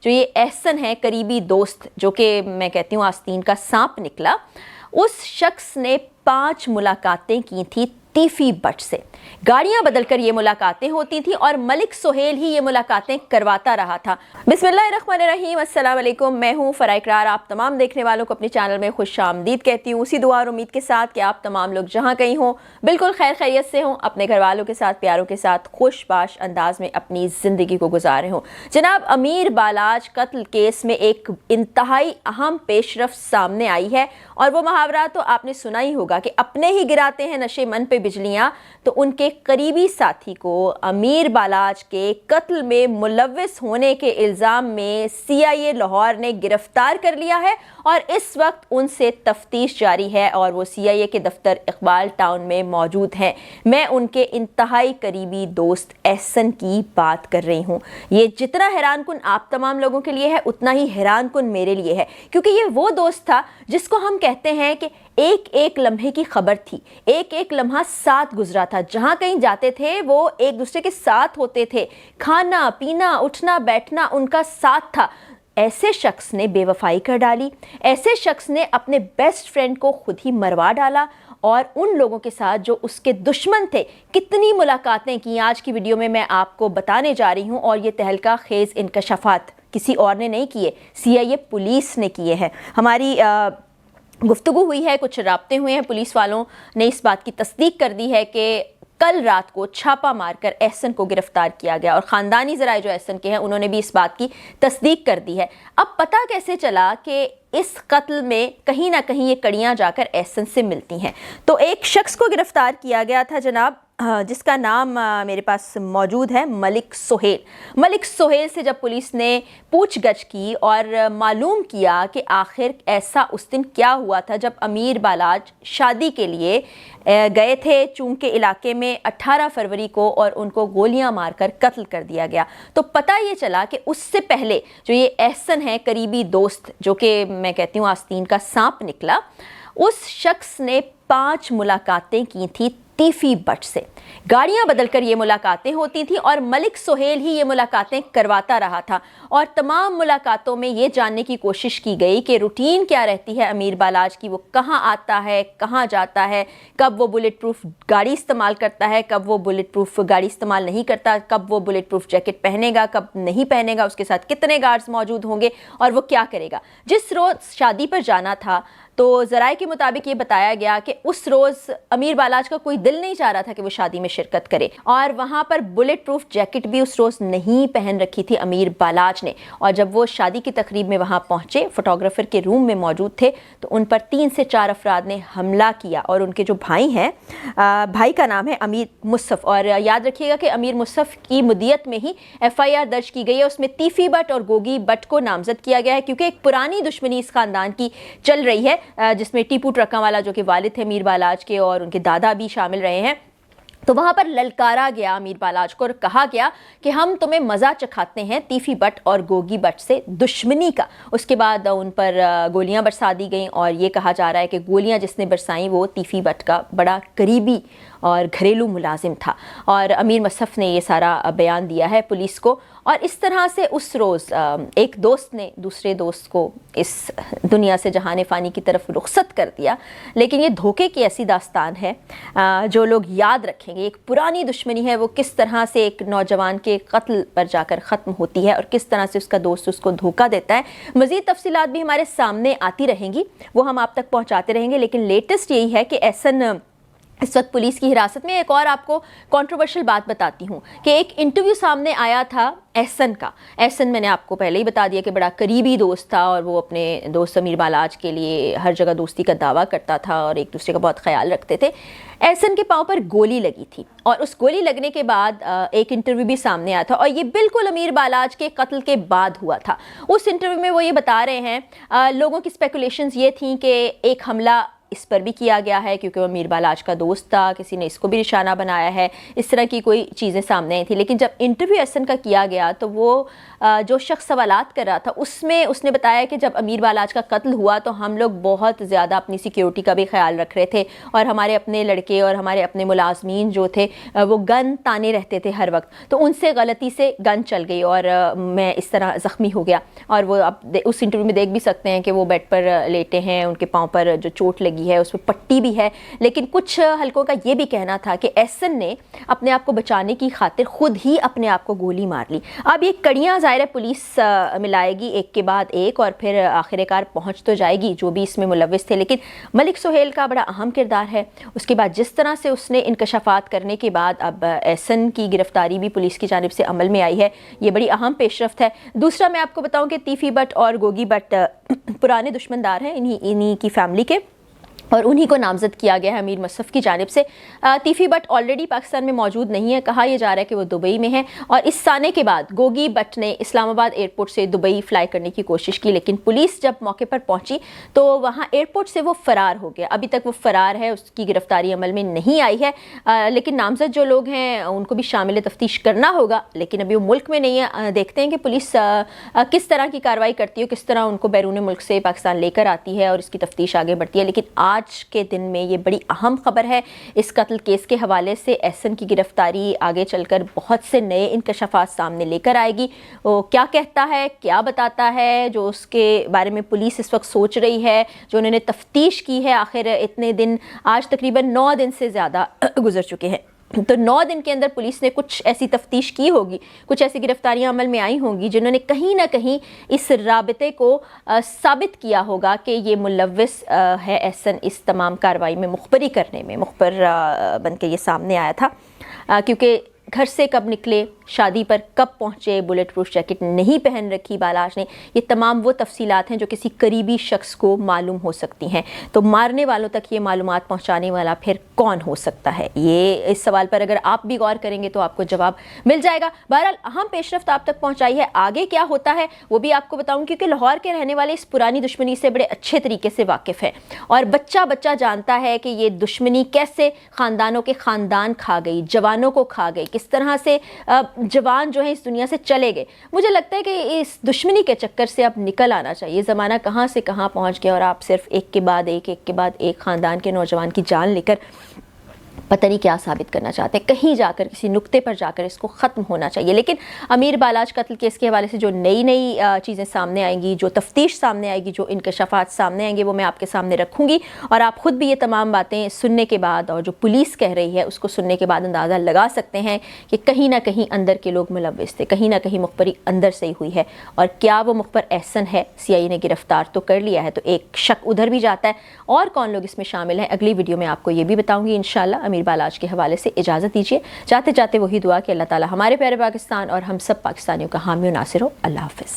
जो ये एहसन है करीबी दोस्त, जो कि मैं कहती हूँ आस्तीन का सांप निकला, उस शख्स ने 5 मुलाकातें की थी तीफी बट से। गाड़ियां बदलकर ये मुलाकातें होती थी और मलिक सोहेल ही ये मुलाकातें करवाता रहा था। बिस्मिल्लाहिर्रहमानिर्रहीम, अस्सलाम वालेकुम। मैं हूँ फराह इकरार। आप तमाम देखने वालों को अपने चैनल में खुश आमदीद कहती हूँ, उसी दुआ और उम्मीद के साथ कि आप तमाम लोग जहाँ कहीं हों बिल्कुल खैर खैरियत से हों, अपने घर वालों के साथ, प्यारों के साथ खुशबाश अंदाज में अपनी ज़िंदगी को गुजारे हों। जनाब अमीर बालाज कत्ल केस में एक इंतहाई अहम पेशरफ सामने आई है और वो मुहावरा तो आपने सुना ही होगा कि अपने ही गिराते हैं नशे मन पे बिजलियाँ। तो उनके करीबी साथी को अमीर बालाज के कत्ल में मुलव्विस होने के इल्ज़ाम में CIA लाहौर ने गिरफ्तार कर लिया है और इस वक्त उनसे तफ्तीश जारी है और वो CIA के दफ्तर इकबाल टाउन में मौजूद हैं। मैं उनके इंतहाई करीबी दोस्त एहसन की बात कर रही हूँ। ये जितना हैरान कुन आप तमाम लोगों के लिए है, उतना ही हैरान कुन मेरे लिए है, क्योंकि ये वो दोस्त था जिसको हम कहते हैं कि एक एक लम्हे की खबर थी, एक एक लम्हा साथ गुजरा था। जहाँ कहीं जाते थे वो एक दूसरे के साथ होते थे, खाना पीना उठना बैठना उनका साथ था। ऐसे शख्स ने बेवफाई कर डाली, ऐसे शख्स ने अपने बेस्ट फ्रेंड को खुद ही मरवा डाला और उन लोगों के साथ जो उसके दुश्मन थे कितनी मुलाकातें की, आज की वीडियो में मैं आपको बताने जा रही हूँ। और ये तहलका खेज इंकशाफात किसी और ने नहीं किए, CIA पुलिस ने किए हैं। हमारी गुफ्तगू हुई है, कुछ राब्ते हुए हैं, पुलिस वालों ने इस बात की तस्दीक कर दी है कि कल रात को छापा मारकर एहसन को गिरफ्तार किया गया और ख़ानदानी ज़राए जो एहसन के हैं उन्होंने भी इस बात की तस्दीक कर दी है। अब पता कैसे चला कि इस कत्ल में कहीं ना कहीं ये कड़ियाँ जाकर एहसन से मिलती हैं। तो एक शख्स को गिरफ्तार किया गया था जनाब, जिसका नाम मेरे पास मौजूद है, मलिक सोहेल। मलिक सोहेल से जब पुलिस ने पूछगछ की और मालूम किया कि आखिर ऐसा उस दिन क्या हुआ था जब अमीर बालाज शादी के लिए गए थे चूंग के इलाके में 18 फरवरी को और उनको गोलियां मारकर कत्ल कर दिया गया, तो पता ये चला कि उससे पहले जो ये एहसन है करीबी दोस्त, जो कि मैं कहती हूँ आस्तीन का सांप निकला, उस शख्स ने 5 मुलाकातें की थी तीफी बट से। गाड़ियां बदलकर ये मुलाकातें होती थी और मलिक सोहेल ही ये मुलाकातें करवाता रहा था और तमाम मुलाकातों में ये जानने की कोशिश की गई कि रूटीन क्या रहती है अमीर बालाज की, वो कहाँ आता है, कहाँ जाता है, कब वो बुलेट प्रूफ गाड़ी इस्तेमाल करता है, कब वो बुलेट प्रूफ गाड़ी इस्तेमाल नहीं करता, कब वो बुलेट प्रूफ जैकेट पहनेगा, कब नहीं पहनेगा, उसके साथ कितने गार्ड्स मौजूद होंगे और वो क्या करेगा। जिस रोज़ शादी पर जाना था तो ज़राए के मुताबिक ये बताया गया कि उस रोज़ अमीर बालाज का कोई दिल नहीं चाह रहा था कि वो शादी में शिरकत करे और वहाँ पर बुलेट प्रूफ जैकेट भी उस रोज़ नहीं पहन रखी थी अमीर बालाज ने। और जब वो शादी की तकरीब में वहाँ पहुँचे, फ़ोटोग्राफ़र के रूम में मौजूद थे, तो उन पर 3 से 4 अफराद ने हमला किया और उनके जो भाई हैं, भाई का नाम है अमीर मुसफ़, और याद रखिएगा कि अमीर मुसफ़ की मुद्दत में ही FIR दर्ज की गई है। उसमें तीफ़ी बट और गोगी बट को नामज़द किया गया है क्योंकि एक पुरानी दुश्मनी इस ख़ानदान की चल रही है, जिसमें टीपू ट्रक्का वाला जो कि वालिद थे अमीर बालाज के और उनके दादा भी शामिल रहे हैं। तो वहाँ पर ललकारा गया अमीर बालाज को और कहा गया कि हम तुम्हें मज़ा चखाते हैं तीफी बट और गोगी बट से दुश्मनी का। उसके बाद उन पर गोलियां बरसा दी गईं और ये कहा जा रहा है कि गोलियां जिसने बरसाई वो तीफी बट का बड़ा करीबी और घरेलू मुलाजिम था और अमीर मुसफ़ ने ये सारा बयान दिया है पुलिस को। और इस तरह से उस रोज़ एक दोस्त ने दूसरे दोस्त को इस दुनिया से जहान फ़ानी की तरफ रुखसत कर दिया। लेकिन ये धोखे की ऐसी दास्तान है जो लोग याद रखेंगे। एक पुरानी दुश्मनी है, वो किस तरह से एक नौजवान के कत्ल पर जाकर ख़त्म होती है और किस तरह से उसका दोस्त उसको धोखा देता है। मज़ीद तफसीलात भी हमारे सामने आती रहेंगी, वो हम आप तक पहुँचाते रहेंगे। लेकिन लेटेस्ट यही है कि एहसन इस वक्त पुलिस की हिरासत में। एक और आपको कंट्रोवर्शियल बात बताती हूँ कि एक इंटरव्यू सामने आया था एहसन का। एहसन मैंने आपको पहले ही बता दिया कि बड़ा करीबी दोस्त था और वो अपने दोस्त अमीर बालाज के लिए हर जगह दोस्ती का दावा करता था और एक दूसरे का बहुत ख्याल रखते थे। एहसन के पाँव पर गोली लगी थी और उस गोली लगने के बाद एक इंटरव्यू भी सामने आया था और ये बिल्कुल अमीर बालाज के कत्ल के बाद हुआ था। उस इंटरव्यू में वो ये बता रहे हैं, लोगों की स्पेकुलेशंस ये थी कि एक हमला اس پر بھی کیا گیا ہے کیونکہ وہ امیر بالاج کا دوست تھا, کسی نے اس کو بھی نشانہ بنایا ہے, اس طرح کی کوئی چیزیں سامنے آئی تھیں. لیکن جب انٹرویو احسن کا کیا گیا تو وہ جو شخص سوالات کر رہا تھا اس میں اس نے بتایا کہ جب امیر بالاج کا قتل ہوا تو ہم لوگ بہت زیادہ اپنی سیکیورٹی کا بھی خیال رکھ رہے تھے, اور ہمارے اپنے لڑکے اور ہمارے اپنے ملازمین جو تھے وہ گن تانے رہتے تھے ہر وقت, تو ان سے غلطی سے گن چل گئی اور میں اس طرح زخمی ہو گیا. اور وہ اب اس انٹرویو میں دیکھ بھی سکتے ہیں کہ وہ بیڈ پر لیٹے ہیں, ان کے پاؤں پر جو چوٹ لگی ہے اس پہ پٹی بھی ہے. لیکن کچھ حلقوں کا یہ بھی کہنا تھا کہ احسن نے اپنے آپ کو بچانے کی خاطر خود ہی اپنے آپ کو گولی مار لی. اب یہ کڑیاں ظاہر ہے پولیس ملائے گی ایک کے بعد ایک, اور پھر آخر کار پہنچ تو جائے گی جو بھی اس میں ملوث تھے. لیکن ملک سہیل کا بڑا اہم کردار ہے. اس کے بعد جس طرح سے اس نے انکشافات کرنے کے بعد اب احسن کی گرفتاری بھی پولیس کی جانب سے عمل میں آئی ہے, یہ بڑی اہم پیش رفت ہے. دوسرا میں آپ کو بتاؤں کہ تیفی بٹ اور گوگی بٹ پرانے دشمندار ہیں انہی کی فیملی کے, اور انہی کو نامزد کیا گیا ہے امیر مصرف کی جانب سے. تیفی بٹ آلریڈی پاکستان میں موجود نہیں ہے, کہا یہ جا رہا ہے کہ وہ دبئی میں ہے, اور اس سانے کے بعد گوگی بٹ نے اسلام آباد ایئرپورٹ سے دبئی فلائی کرنے کی کوشش کی, لیکن پولیس جب موقع پر پہنچی تو وہاں ایئرپورٹ سے وہ فرار ہو گیا. ابھی تک وہ فرار ہے, اس کی گرفتاری عمل میں نہیں آئی ہے, لیکن نامزد جو لوگ ہیں ان کو بھی شامل تفتیش کرنا ہوگا, لیکن ابھی وہ ملک میں نہیں ہے. دیکھتے ہیں کہ پولیس کس طرح کی کارروائی کرتی ہے, کس طرح ان کو بیرون ملک سے پاکستان لے کر آتی ہے اور اس کی تفتیش آگے بڑھتی ہے. لیکن آج کے دن میں یہ بڑی اہم خبر ہے اس قتل کیس کے حوالے سے. احسن کی گرفتاری آگے چل کر بہت سے نئے انکشافات سامنے لے کر آئے گی. وہ کیا کہتا ہے, کیا بتاتا ہے, جو اس کے بارے میں پولیس اس وقت سوچ رہی ہے, جو انہوں نے تفتیش کی ہے. آخر اتنے دن, آج تقریباً 9 دن سے زیادہ گزر چکے ہیں, تو 9 دن کے اندر پولیس نے کچھ ایسی تفتیش کی ہوگی, کچھ ایسی گرفتاریاں عمل میں آئی ہوں گی جنہوں نے کہیں نہ کہیں اس رابطے کو ثابت کیا ہوگا کہ یہ ملوث ہے احسن اس تمام کارروائی میں مخبری کرنے میں, مخبر بن کے یہ سامنے آیا تھا. کیونکہ گھر سے کب نکلے, شادی پر کب پہنچے, بلٹ پروف جیکٹ نہیں پہن رکھی بالاج نے, یہ تمام وہ تفصیلات ہیں جو کسی قریبی شخص کو معلوم ہو سکتی ہیں. تو مارنے والوں تک یہ معلومات پہنچانے والا پھر کون ہو سکتا ہے, یہ اس سوال پر اگر آپ بھی غور کریں گے تو آپ کو جواب مل جائے گا. بہرحال اہم پیش رفت آپ تک پہنچائی ہے, آگے کیا ہوتا ہے وہ بھی آپ کو بتاؤں, کیونکہ لاہور کے رہنے والے اس پرانی دشمنی سے بڑے اچھے طریقے سے واقف ہیں, اور بچہ بچہ جانتا ہے کہ یہ دشمنی کیسے خاندانوں کے خاندان کھا گئی, جوانوں کو کھا گئی, کس طرح سے جوان جو ہیں اس دنیا سے چلے گئے. مجھے لگتا ہے کہ اس دشمنی کے چکر سے اب نکل آنا چاہیے. زمانہ کہاں سے کہاں پہنچ گیا, اور آپ صرف ایک کے بعد ایک خاندان کے نوجوان کی جان لے کر پتہ نہیں کیا ثابت کرنا چاہتے ہیں. کہیں جا کر کسی نقطے پر جا کر اس کو ختم ہونا چاہیے. لیکن امیر بالاج قتل کیس کے حوالے سے جو نئی چیزیں سامنے آئیں گی, جو تفتیش سامنے آئے گی, جو انکشافات سامنے آئیں گے, وہ میں آپ کے سامنے رکھوں گی, اور آپ خود بھی یہ تمام باتیں سننے کے بعد اور جو پولیس کہہ رہی ہے اس کو سننے کے بعد اندازہ لگا سکتے ہیں کہ کہیں نہ کہیں اندر کے لوگ ملوث تھے, کہیں نہ کہیں مخبری اندر سے ہی ہوئی ہے. اور کیا وہ مخبر احسن ہے, CIA نے گرفتار تو کر لیا ہے, تو ایک شک ادھر بھی جاتا ہے, اور کون لوگ اس میں شامل ہیں اگلی ویڈیو میں آپ کو یہ بھی بتاؤں گی انشاءاللہ. امیر بالاج کے حوالے سے اجازت دیجیے, جاتے جاتے وہی دعا کہ اللہ تعالی ہمارے پیارے پاکستان اور ہم سب پاکستانیوں کا حامی و ناصر ہو. اللہ حافظ.